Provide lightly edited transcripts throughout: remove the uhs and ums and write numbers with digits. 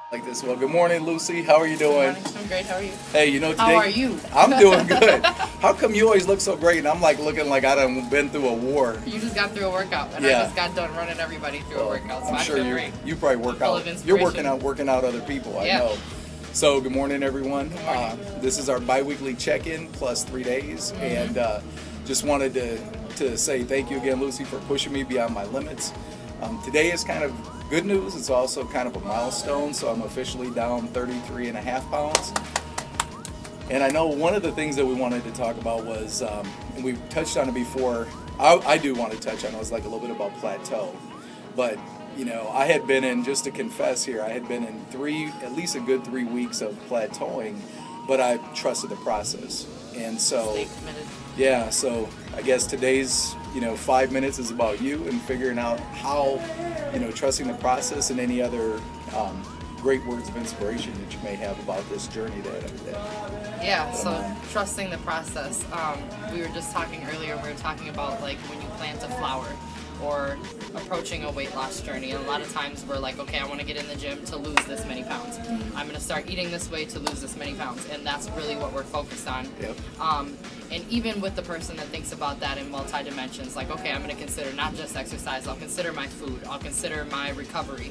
Like this. Well, good morning, Lucy. How are you doing? Good morning. I'm great. How are you? Hey, you know today. How are you? I'm doing good. How come you always look so great and I'm like looking like I done been through a war? You just got through a workout, and Yeah. I just got done running everybody through a workout, so I'm I sure feel you great. you probably work Full out. of You're inspiration. working out other people. I Yeah. know. So good morning, everyone. Good morning. This is our bi-weekly check-in plus 3 days, and just wanted to say thank you again, Lucy, for pushing me beyond my limits. Today is kind of good news. It's also kind of a milestone, so I'm officially down 33 and a half pounds. And I know one of the things that we wanted to talk about was, and we touched on it before, I do want to touch on it, was like a little bit about plateau. But, you know, I had been in, just to confess here, I had been in at least a good 3 weeks of plateauing, but I trusted the process. And so, Stay committed. yeah, so I guess today's, 5 minutes is about you and figuring out how, trusting the process and any other great words of inspiration that you may have about this journey Yeah, so trusting the process. We were just talking earlier, we were talking about like when you plant a flower or approaching a weight loss journey. And a lot of times we're like, okay, I want to get in the gym to lose this many pounds. I'm going to start eating this way to lose this many pounds. And that's really what we're focused on. Yep. And even with the person that thinks about that in multi-dimensions, like, okay, I'm going to consider not just exercise, I'll consider my food, I'll consider my recovery.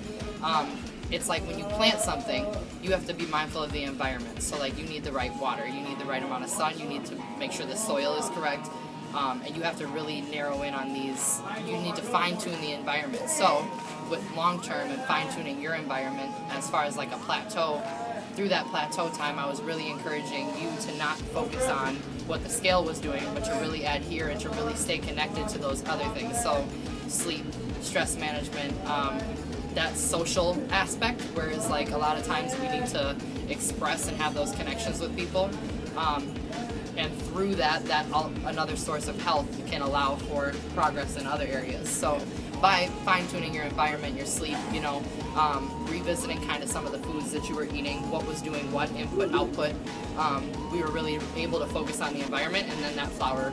It's like when you plant something, you have to be mindful of the environment. So like you need the right water, you need the right amount of sun, you need to make sure the soil is correct. And you have to really narrow in on these. You need to fine-tune the environment. So with long-term and fine-tuning your environment as far as like a plateau, through that plateau time, I was really encouraging you to not focus on what the scale was doing, but to really adhere and to really stay connected to those other things. So sleep, stress management, that social aspect, whereas like a lot of times we need to express and have those connections with people. And through that another source of health can allow for progress in other areas. So by fine-tuning your environment, your sleep, revisiting kind of some of the foods that you were eating, what was doing what, input, output, we were really able to focus on the environment, and then that flower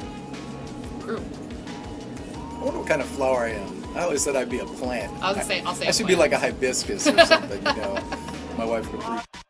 grew. I wonder what kind of flower I am. I always said I'd be a plant. I'll say I should be like a hibiscus or something, My wife would appreciate.